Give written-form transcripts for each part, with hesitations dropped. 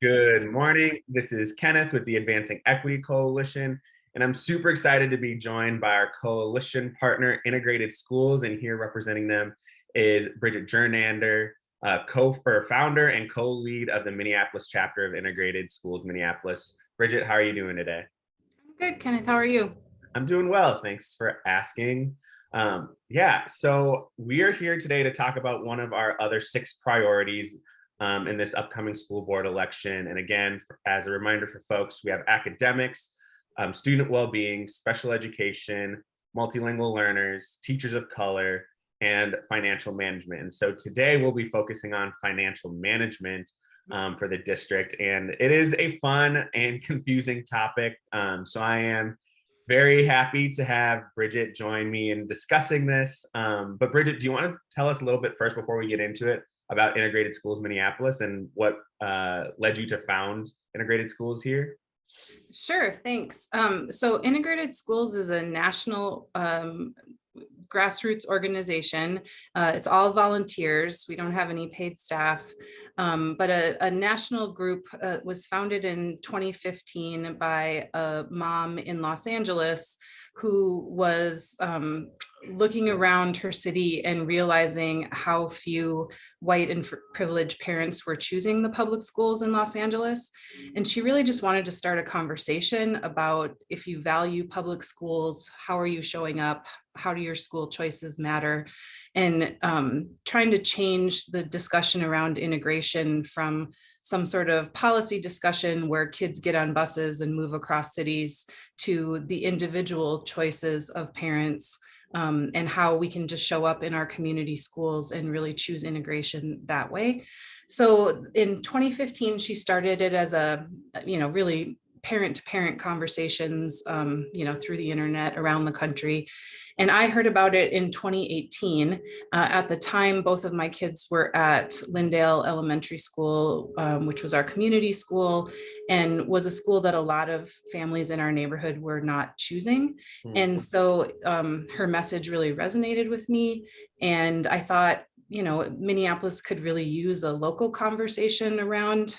Good morning. This is Kenneth with the Advancing Equity Coalition, and I'm super excited to be joined by our coalition partner, Integrated Schools, and here representing them is Bridget Jernander, founder and co-lead of the Minneapolis chapter of Integrated Schools Minneapolis. Bridget, how are you doing today? Good, Kenneth. How are you? I'm doing well. Thanks for asking. So we are here today to talk about one of our other 6 priorities in this upcoming school board election. And again, as a reminder for folks, we have academics, student well-being, special education, multilingual learners, teachers of color, and financial management. And so today we'll be focusing on financial management for the district. And it is a fun and confusing topic. So I am very happy to have Bridget join me in discussing this. But Bridget, do you want to tell us a little bit first before we get into it about Integrated Schools Minneapolis and what led you to found Integrated Schools here? Sure, thanks. So Integrated Schools is a national grassroots organization. It's all volunteers. We don't have any paid staff, but a national group was founded in 2015 by a mom in Los Angeles who was looking around her city and realizing how few white and privileged parents were choosing the public schools in Los Angeles. And she really just wanted to start a conversation about, if you value public schools, how are you showing up? How do your school choices matter? And trying to change the discussion around integration from some sort of policy discussion where kids get on buses and move across cities to the individual choices of parents, and how we can just show up in our community schools and really choose integration that way. So in 2015, she started it as a, really parent-to-parent conversations, through the internet around the country. And I heard about it in 2018. At the time, both of my kids were at Lindale Elementary School, which was our community school, and was a school that a lot of families in our neighborhood were not choosing. And so her message really resonated with me. And I thought, Minneapolis could really use a local conversation around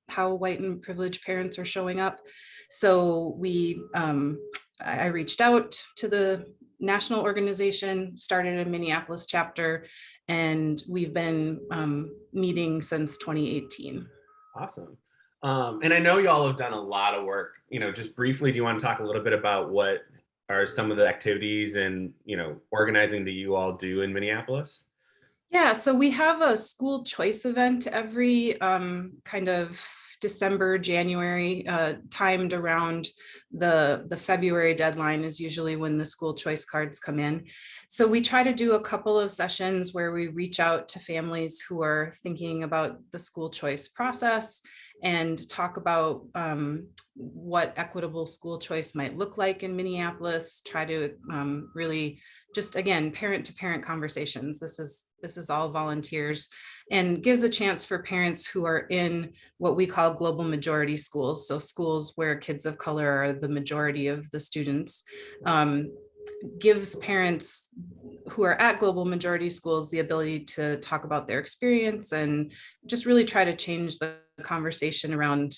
how white and privileged parents are showing up. So I reached out to the national organization, started a Minneapolis chapter, and we've been meeting since 2018. Awesome. And I know y'all have done a lot of work. Just briefly, do you want to talk a little bit about what are some of the activities and, organizing that you all do in Minneapolis? Yeah, so we have a school choice event every kind of December, January, timed around the February deadline is usually when the school choice cards come in. So we try to do a couple of sessions where we reach out to families who are thinking about the school choice process and talk about what equitable school choice might look like in Minneapolis, try to really just, again, parent-to-parent conversations. This is all volunteers, and gives a chance for parents who are in what we call global majority schools, so schools where kids of color are the majority of the students, gives parents who are at global majority schools the ability to talk about their experience and just really try to change the conversation around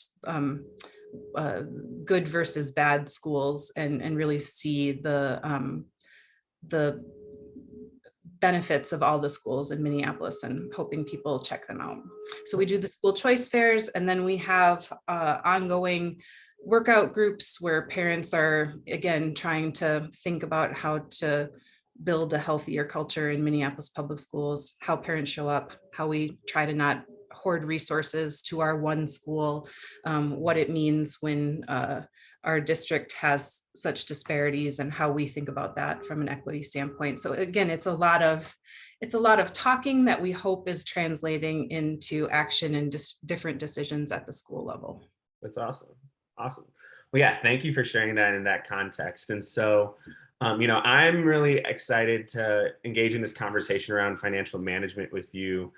good versus bad schools, and really see the benefits of all the schools in Minneapolis, and hoping people check them out. So we do the school choice fairs, and then we have ongoing workout groups where parents are, again, trying to think about how to build a healthier culture in Minneapolis public schools, how parents show up, how we try to not hoard resources to our one school, what it means when our district has such disparities, and how we think about that from an equity standpoint. So again, it's a lot of talking that we hope is translating into action and different decisions at the school level. That's awesome. Awesome. Well, yeah, thank you for sharing that in that context. And so, I'm really excited to engage in this conversation around financial management with you,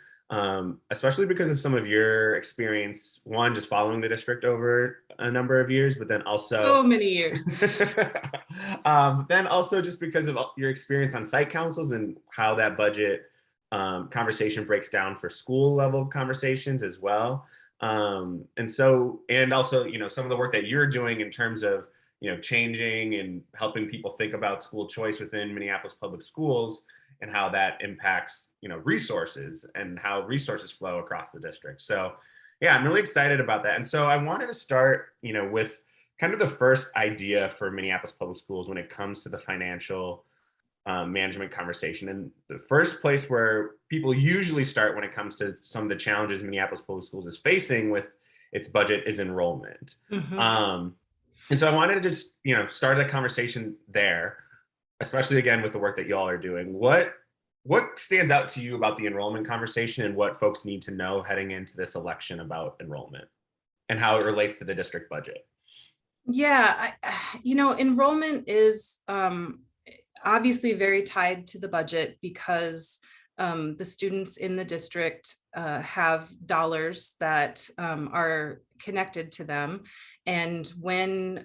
especially because of some of your experience, one, just following the district over a number of years, but then also so many years. Then also just because of your experience on site councils and how that budget conversation breaks down for school level conversations as well. And also, some of the work that you're doing in terms of, changing and helping people think about school choice within Minneapolis public schools and how that impacts, resources and how resources flow across the district. So yeah, I'm really excited about that. And so I wanted to start, with kind of the first idea for Minneapolis public schools when it comes to the financial management conversation. And the first place where people usually start when it comes to some of the challenges Minneapolis public schools is facing with its budget is enrollment. Mhm. Um, and so I wanted to just, start the conversation there, especially again with the work that y'all are doing. What stands out to you about the enrollment conversation and what folks need to know heading into this election about enrollment and how it relates to the district budget? Yeah, enrollment is obviously very tied to the budget because the students in the district have dollars that are connected to them. And when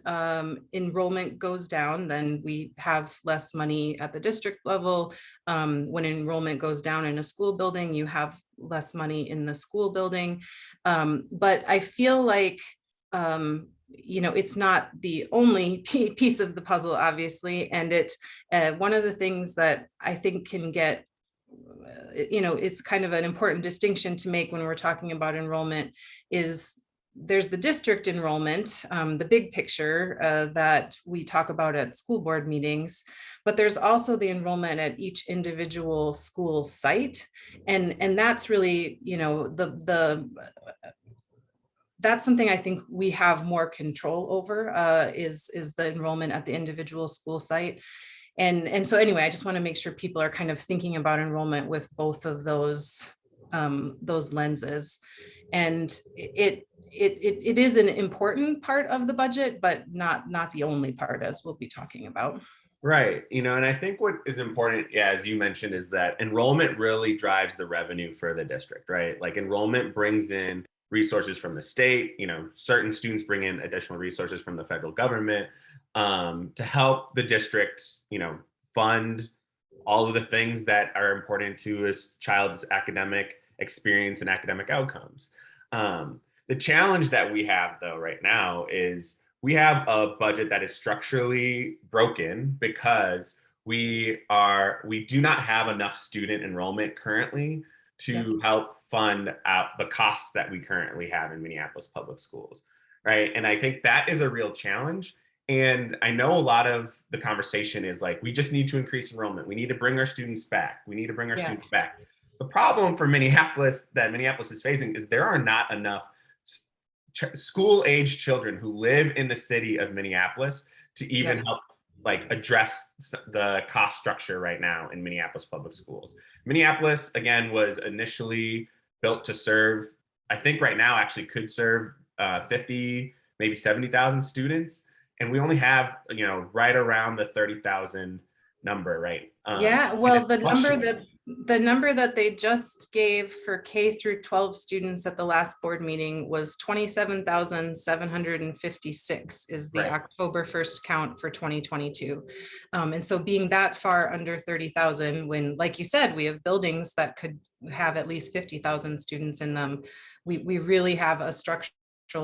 enrollment goes down, then we have less money at the district level. When enrollment goes down in a school building, you have less money in the school building. But I feel like it's not the only piece of the puzzle, obviously. And one of the things that I think can get, it's kind of an important distinction to make when we're talking about enrollment is there's the district enrollment, the big picture that we talk about at school board meetings, but there's also the enrollment at each individual school site. And that's really, that's something I think we have more control over, is the enrollment at the individual school site. And so anyway, I just want to make sure people are kind of thinking about enrollment with both of those lenses. And it is an important part of the budget, but not the only part, as we'll be talking about. Right. And I think what is important, yeah, as you mentioned, is that enrollment really drives the revenue for the district, right? Like enrollment brings in resources from the state, certain students bring in additional resources from the federal government to help the district, fund all of the things that are important to a child's academic experience and academic outcomes. The challenge that we have, though, right now is we have a budget that is structurally broken because we do not have enough student enrollment currently Yep. to help fund out the costs that we currently have in Minneapolis public schools, right? And I think that is a real challenge. And I know a lot of the conversation is like, we just need to increase enrollment. We need to bring our students back. We need to bring our Yeah. students back. The problem for Minneapolis that Minneapolis is facing is there are not enough school age children who live in the city of Minneapolis to even Yep. help like address the cost structure right now in Minneapolis public schools. Minneapolis, again, was initially built to serve, I think right now actually could serve 50, maybe 70,000 students. And we only have, right around the 30,000 number, right? Yeah, And well, it's fluctuating. the number that they just gave for K through 12 students at the last board meeting was 27,756 is the Right. October 1st count for 2022. And so being that far under 30,000, when, like you said, we have buildings that could have at least 50,000 students in them, we really have a structural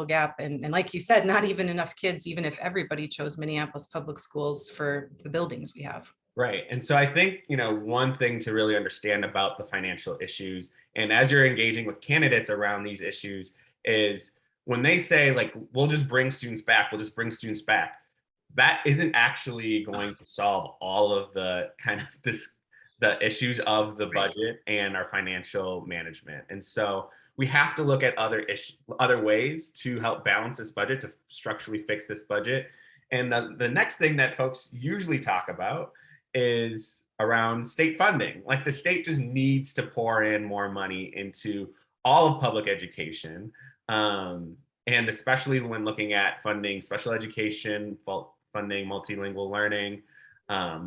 gap. And like you said, not even enough kids, even if everybody chose Minneapolis public schools for the buildings we have. Right. And so I think, one thing to really understand about the financial issues, and as you're engaging with candidates around these issues, is when they say, like, we'll just bring students back, we'll just bring students back, that isn't actually going to solve all of the kind of the issues of the Right. budget and our financial management. And so we have to look at other ways to help balance this budget, to structurally fix this budget. And the next thing that folks usually talk about is around state funding. Like the state just needs to pour in more money into all of public education. And especially when looking at funding special education, funding multilingual learning.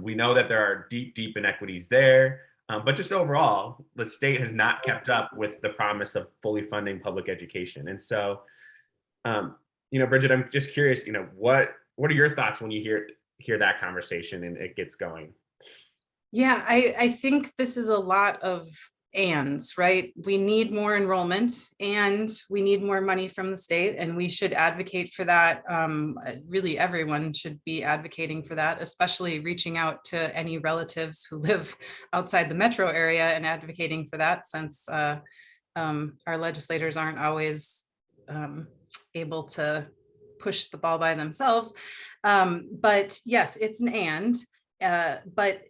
We know that there are deep inequities there. But just overall, the state has not kept up with the promise of fully funding public education. And so, Bridget, I'm just curious, what are your thoughts when you hear that conversation and it gets going? Yeah, I think this is a lot of ands, right? We need more enrollment and we need more money from the state, and we should advocate for that. Really, everyone should be advocating for that, especially reaching out to any relatives who live outside the metro area and advocating for that, since our legislators aren't always able to push the ball by themselves. But yes, it's an but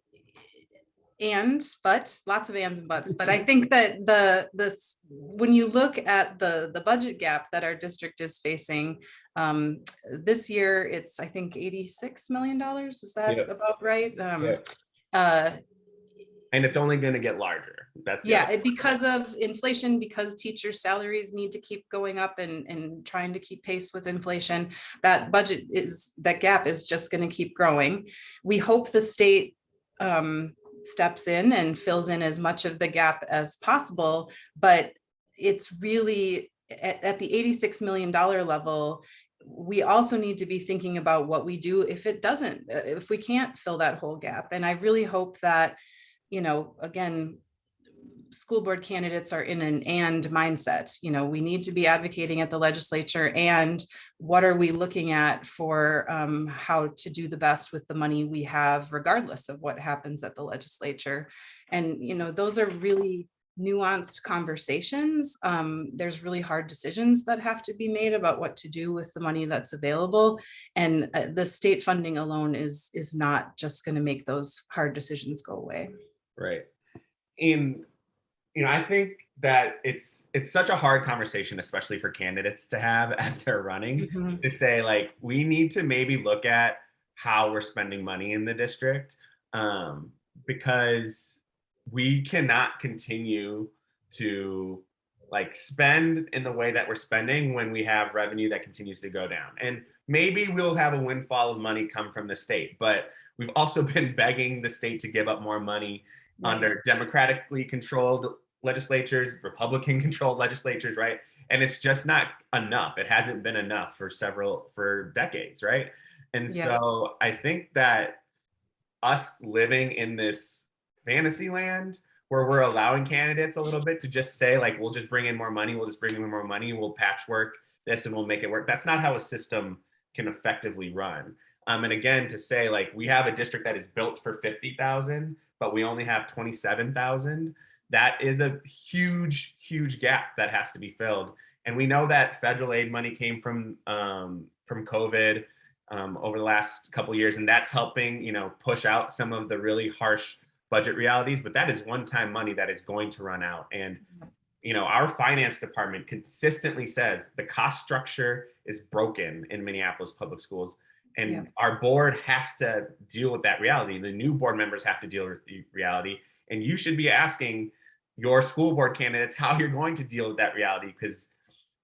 lots of ands and buts. But I think that when you look at the budget gap that our district is facing, this year it's, I think, $86 million. Is that about right? Uh, And it's only going to get larger. That's because of inflation, because teachers' salaries need to keep going up and trying to keep pace with inflation. That gap is just going to keep growing. We hope the state steps in and fills in as much of the gap as possible, but it's really at the $86 million level. We also need to be thinking about what we do if we can't fill that whole gap. And I really hope that, again, school board candidates are in an and mindset. We need to be advocating at the legislature, and what are we looking at for how to do the best with the money we have, regardless of what happens at the legislature. And those are really nuanced conversations. There's really hard decisions that have to be made about what to do with the money that's available, and the state funding alone is not just going to make those hard decisions go away. Right. And I think that it's such a hard conversation, especially for candidates to have as they're running, to say, like, we need to maybe look at how we're spending money in the district, because we cannot continue to spend in the way that we're spending when we have revenue that continues to go down. And maybe we'll have a windfall of money come from the state, but we've also been begging the state to give up more money under democratically controlled legislatures, Republican controlled legislatures, right? And it's just not enough. It hasn't been enough for decades, right? And so I think that us living in this fantasy land where we're allowing candidates a little bit to just say, like, we'll just bring in more money, we'll patchwork this and we'll make it work. That's not how a system can effectively run. And again, to say, like, we have a district that is built for 50,000, but we only have 27,000. That is a huge, huge gap that has to be filled. And we know that federal aid money came from COVID over the last couple of years, and that's helping, push out some of the really harsh budget realities. But that is one-time money that is going to run out. And our finance department consistently says the cost structure is broken in Minneapolis public schools. And our board has to deal with that reality. The new board members have to deal with the reality. And you should be asking your school board candidates how you're going to deal with that reality, because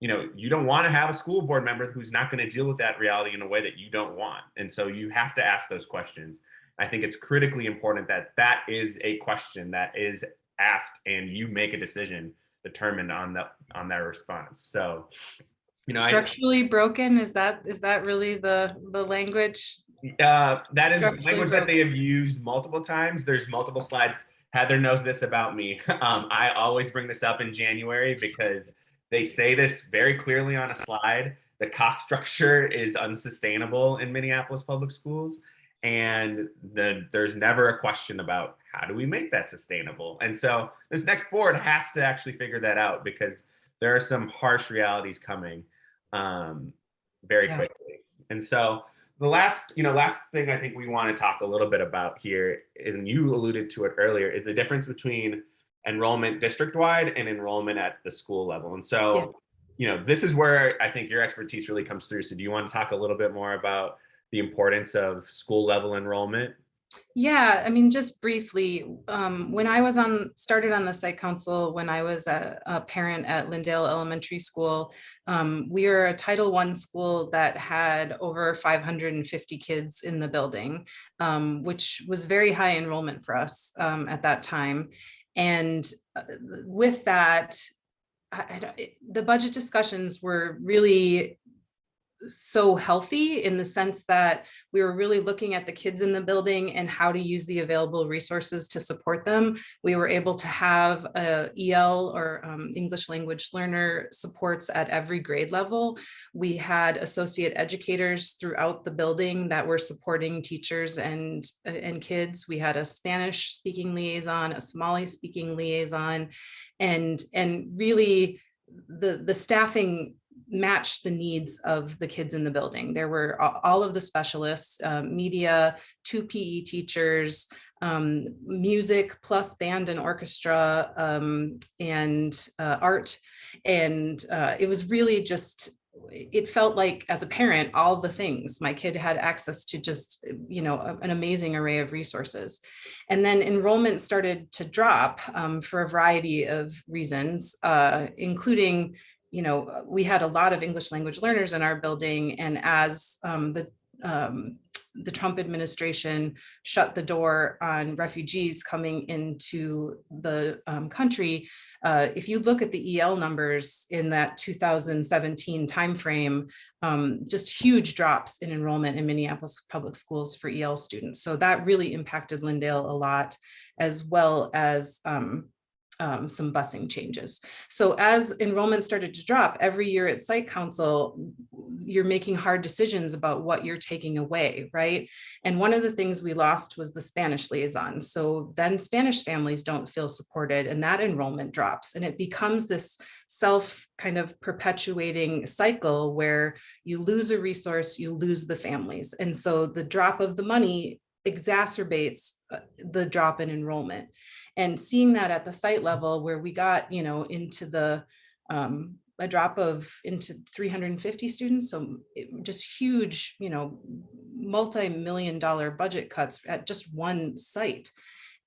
you don't want to have a school board member who's not going to deal with that reality in a way that you don't want. And so you have to ask those questions. I think it's critically important that that is a question that is asked and you make a decision determined on that response. So structurally broken, is that really the language? That is language that they have used multiple times. There's multiple slides. Heather knows this about me. I always bring this up in January because they say this very clearly on a slide. The cost structure is unsustainable in Minneapolis public schools. And there's never a question about how do we make that sustainable. And so this next board has to actually figure that out, because there are some harsh realities coming very quickly. And so the last thing I think we want to talk a little bit about here, and you alluded to it earlier, is the difference between enrollment district-wide and enrollment at the school level. And so, this is where I think your expertise really comes through. So do you want to talk a little bit more about the importance of school level enrollment? Yeah, I mean, just briefly, when I started on the site council, when I was a parent at Lindale Elementary School, we were a Title I school that had over 550 kids in the building, which was very high enrollment for us at that time. And with that, the budget discussions were really so healthy in the sense that we were really looking at the kids in the building and how to use the available resources to support them. We were able to have EL or English language learner supports at every grade level. We had associate educators throughout the building that were supporting teachers and kids. We had a Spanish speaking liaison, a Somali speaking liaison, and really the staffing matched the needs of the kids in the building. There were all of the specialists, media, 2 PE teachers, music plus band and orchestra, and art. And it was really just, it felt like as a parent, all the things. My kid had access to just, an amazing array of resources. And then enrollment started to drop for a variety of reasons, including, we had a lot of English language learners in our building. And as the Trump administration shut the door on refugees coming into the country, if you look at the EL numbers in that 2017 timeframe, just huge drops in enrollment in Minneapolis public schools for EL students. So that really impacted Lindale a lot, as well as some busing changes. So as enrollment started to drop every year at site council, you're making hard decisions about what you're taking away, right? And one of the things we lost was the Spanish liaison. So then Spanish families don't feel supported and that enrollment drops, and it becomes this self kind of perpetuating cycle where you lose a resource, you lose the families. And so the drop of the money exacerbates the drop in enrollment. And seeing that at the site level where we got, into the a drop of into 350 students. So just huge, multi-million-dollar budget cuts at just one site.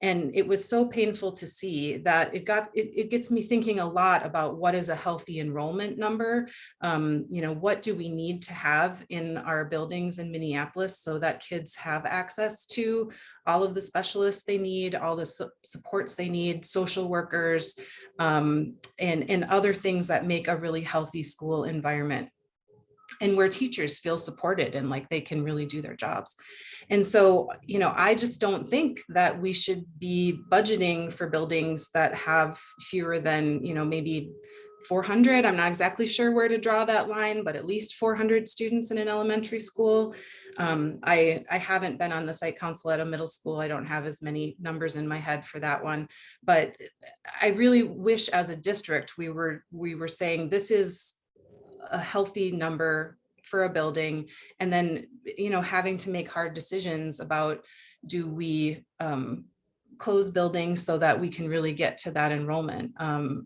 And it was so painful to see that it gets me thinking a lot about what is a healthy enrollment number. What do we need to have in our buildings in Minneapolis so that kids have access to all of the specialists they need, all the supports they need, social workers, and other things that make a really healthy school environment, and where teachers feel supported and like they can really do their jobs. And so, I just don't think that we should be budgeting for buildings that have fewer than, maybe 400. I'm not exactly sure where to draw that line, but at least 400 students in an elementary school. I haven't been on the site council at a middle school. I don't have as many numbers in my head for that one, but I really wish as a district we were saying this is a healthy number for a building, and then having to make hard decisions about, do we close buildings so that we can really get to that enrollment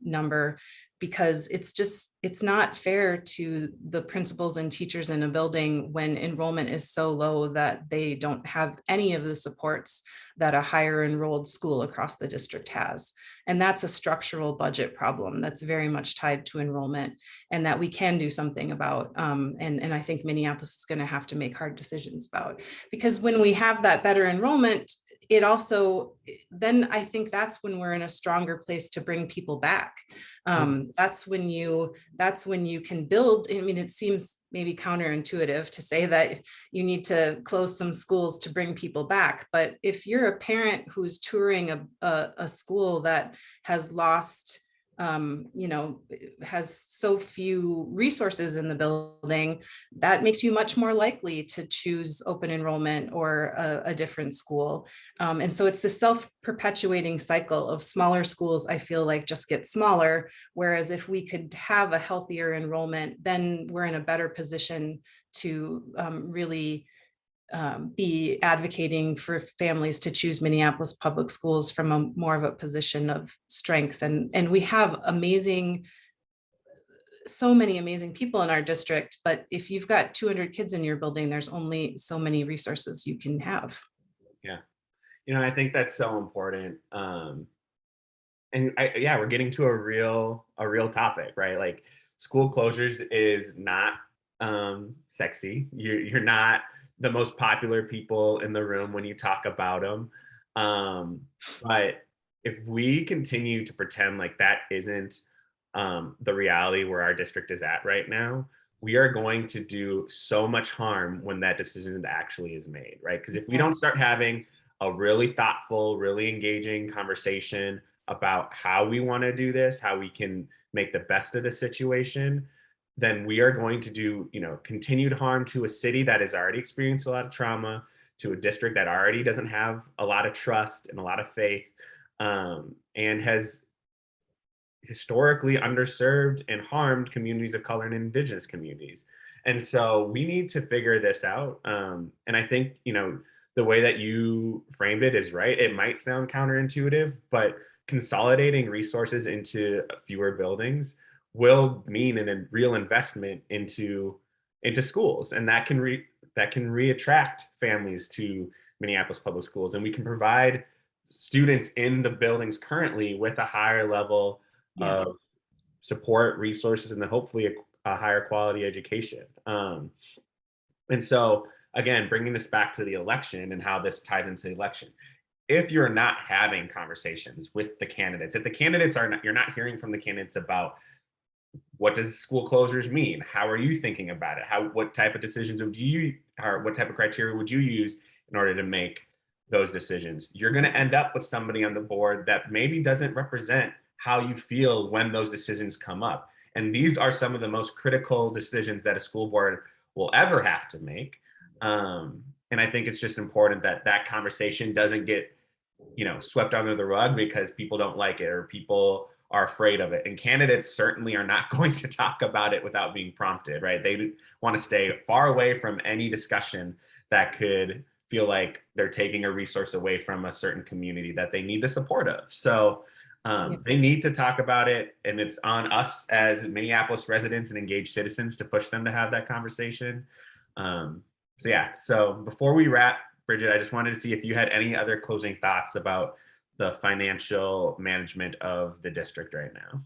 number, because it's not fair to the principals and teachers in a building when enrollment is so low that they don't have any of the supports that a higher enrolled school across the district has. And that's a structural budget problem that's very much tied to enrollment, and that we can do something about. And I think Minneapolis is going to have to make hard decisions about, because when we have that better enrollment, it also, then I think that's when we're in a stronger place to bring people back. That's when you can build. I mean, it seems maybe counterintuitive to say that you need to close some schools to bring people back. But if you're a parent who's touring a school that has lost, has so few resources in the building, that makes you much more likely to choose open enrollment or a different school. And so it's this self-perpetuating cycle of smaller schools, I feel like, just get smaller. Whereas if we could have a healthier enrollment, then we're in a better position to really be advocating for families to choose Minneapolis public schools from a more of a position of strength. And we have so many amazing people in our district, but if you've got 200 kids in your building, there's only so many resources you can have. Yeah. I think that's so important. And we're getting to a real topic, right? Like, school closures is not sexy. You're not the most popular people in the room when you talk about them. But if we continue to pretend like that isn't the reality where our district is at right now, we are going to do so much harm when that decision actually is made, right? Because if we Yeah. don't start having a really thoughtful, really engaging conversation about how we want to do this, how we can make the best of the situation, then we are going to do, continued harm to a city that has already experienced a lot of trauma, to a district that already doesn't have a lot of trust and a lot of faith, and has historically underserved and harmed communities of color and indigenous communities. And so we need to figure this out. And I think, the way that you framed it is right. It might sound counterintuitive, but consolidating resources into fewer buildings will mean a real investment into schools, and that can reattract families to Minneapolis public schools, and we can provide students in the buildings currently with a higher level Yeah. of support, resources, and then hopefully a higher quality education. And so, again, bringing this back to the election and how this ties into the election. If you're not having conversations with the candidates, if the candidates are not, you're not hearing from the candidates about what does school closures mean? How are you thinking about it? What type of decisions would you, or what type of criteria would you use in order to make those decisions? You're going to end up with somebody on the board that maybe doesn't represent how you feel when those decisions come up. And these are some of the most critical decisions that a school board will ever have to make. And I think it's just important that that conversation doesn't get, swept under the rug because people don't like it or people are afraid of it. And candidates certainly are not going to talk about it without being prompted, right? They want to stay far away from any discussion that could feel like they're taking a resource away from a certain community that they need the support of. So Yeah. they need to talk about it. And it's on us as Minneapolis residents and engaged citizens to push them to have that conversation. So yeah, so before we wrap, Bridget, I just wanted to see if you had any other closing thoughts about the financial management of the district right now.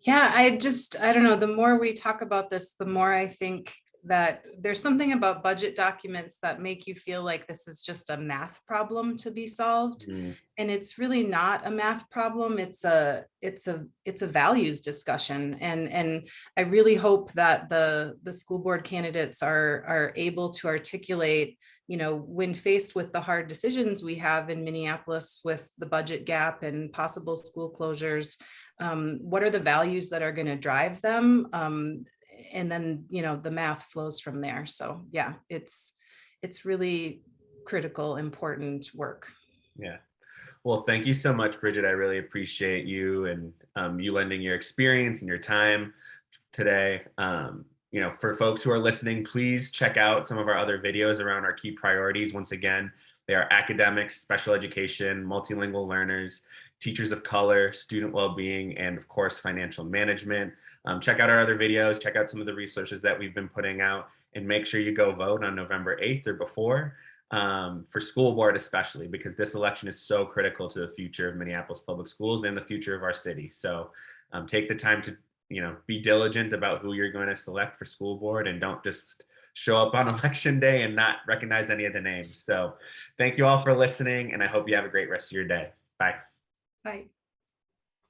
Yeah, I don't know, the more we talk about this, the more I think that there's something about budget documents that make you feel like this is just a math problem to be solved. Mm, And it's really not a math problem. It's a values discussion. And I really hope that the school board candidates are able to articulate, when faced with the hard decisions we have in Minneapolis with the budget gap and possible school closures, what are the values that are going to drive them, and then the math flows from there. So yeah, it's really critical, important work. yeah. Well, thank you so much, Bridget. I really appreciate you and you lending your experience and your time today. For folks who are listening, please check out some of our other videos around our key priorities. Once again, they are academics, special education, multilingual learners, teachers of color, student well-being, and of course, financial management. Check out our other videos, check out some of the resources that we've been putting out, and make sure you go vote on November 8th or before, for school board especially, because this election is so critical to the future of Minneapolis public schools and the future of our city. So take the time to be diligent about who you're going to select for school board, and don't just show up on election day and not recognize any of the names. So thank you all for listening, and I hope you have a great rest of your day. Bye. Bye.